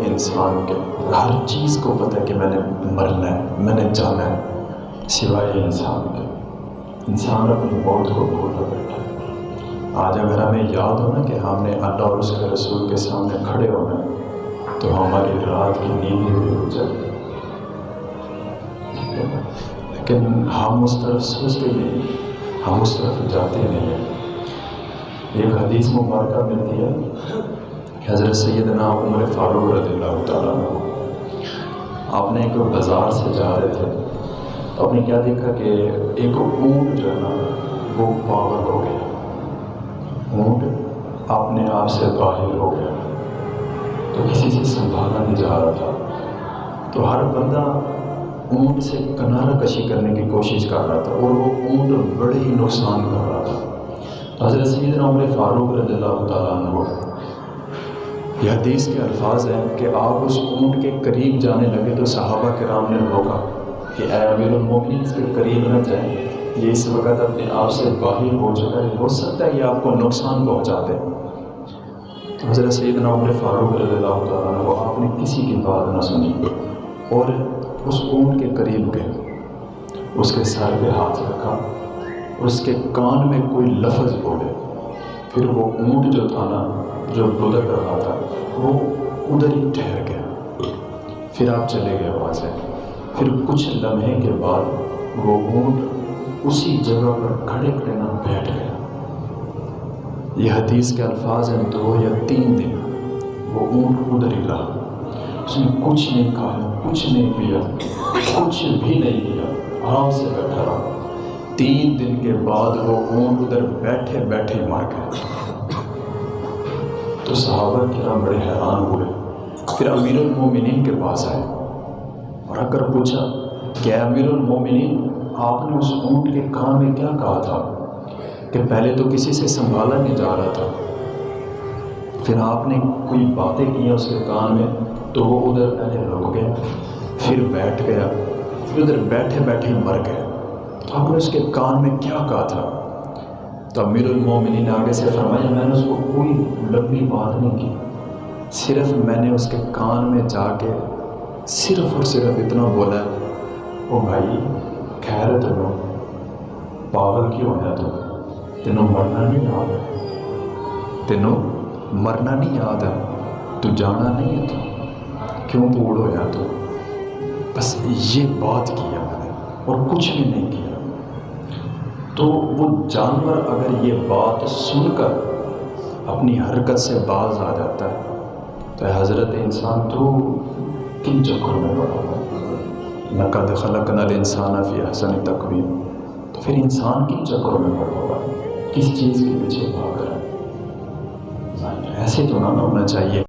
انسان کے ہر چیز کو پتہ ہے کہ میں نے مرنا ہے، میں نے جانا ہے، سوائے انسان کے۔ انسان اپنی موت کو بھولا بیٹھا ہے۔ آج اگر ہمیں یاد ہو نا کہ ہم نے اللہ اور اس کے رسول کے سامنے کھڑے ہونا ہے تو ہماری رات کی نیند بھی ہو جائے، لیکن ہم اس طرف سوچتے نہیں، ہم اس طرف جاتے نہیں ہیں۔ ایک حدیث مبارکہ ملتی ہے کہ حضرت سیدنا عمر فاروق رضی اللہ تعالیٰ عنہ آپ نے ایک بازار سے جا رہے تھے تو آپ نے کیا دیکھا کہ ایک اونٹ جو ہے نا وہ پاگل ہو گیا، اونٹ اپنے آپ سے باہر ہو گیا، تو کسی سے سنبھالا نہیں جا رہا تھا، تو ہر بندہ اونٹ سے کنارہ کشی کرنے کی کوشش کر رہا تھا اور وہ اونٹ بڑے ہی نقصان کر رہا تھا۔ حضرت سیدنا عمر فاروق رضی اللہ تعالیٰ عنہ یہ حدیث کے الفاظ ہیں کہ آپ اس اونٹ کے قریب جانے لگے تو صحابہ کرام نے روکا کہ اے امیر المومنین اس کے قریب نہ جائیں، یہ اس وقت اپنے آپ سے باہر ہو چکا ہے، ہو سکتا ہے یہ آپ کو نقصان پہنچا دے۔ تو حضرت سیدنا عمر فاروق رضی اللہ تعالیٰ عنہ آپ نے کسی کی بات نہ سنی اور اس اونٹ کے قریب گئے، اس کے سر پہ ہاتھ رکھا اور اس کے کان میں کوئی لفظ بولے، پھر وہ اونٹ جو تھا نا جو گزر رہا تھا وہ ادھر ہی ٹھہر گیا، پھر آپ چلے گئے وہاں سے۔ پھر کچھ لمحے کے بعد وہ اونٹ اسی جگہ پر کھڑے کھڑے نہ بیٹھ گیا۔ یہ حدیث کے الفاظ ہیں 2 یا 3 دن وہ اونٹ ادھر ہی رہا، اس نے کچھ نہیں کھایا، کچھ نہیں پیا، کچھ بھی نہیں کیا، آرام سے بیٹھا رہا۔ 3 دن کے بعد وہ اونٹ ادھر بیٹھے بیٹھے مر گئے۔ تو صحابہ کرام بڑے حیران ہوئے، پھر امیر المومنین کے پاس آئے اور اگر پوچھا کہ امیر المومنین آپ نے اس اونٹ کے کان میں کیا کہا تھا کہ پہلے تو کسی سے سنبھالا نہیں جا رہا تھا، پھر آپ نے کوئی باتیں کی اس کے کان میں تو وہ ادھر پہلے رک گیا، پھر بیٹھ گیا، پھر ادھر بیٹھے بیٹھے مر گئے، تو آپ نے اس کے کان میں کیا کہا تھا؟ تو امیر المومنین آگے سے فرمایا میں نے اس کو کوئی لمبی بات نہیں کی، صرف میں نے اس کے کان میں جا کے صرف اور صرف اتنا بولا او بھائی خیر ہے تینوں، پاگل کیوں ہے تینوں مرنا نہیں یاد ہے، تینوں مرنا نہیں یاد ہے، تو جانا نہیں ہے تو کیوں بوڑھ ہو یا تو، بس یہ بات کی ہے میں نے اور کچھ بھی نہیں کیا۔ تو وہ جانور اگر یہ بات سن کر اپنی حرکت سے باز آ جاتا ہے تو حضرت انسان تو کن چکروں میں پڑا ہوا ہے، لقد خلقنا الانسان فی احسن تقویم، تو پھر انسان کن چکروں میں پڑا ہوا ہے، کس چیز کے پیچھے بھاگ رہا ہے؟ ایسے تو نہ ہونا چاہیے۔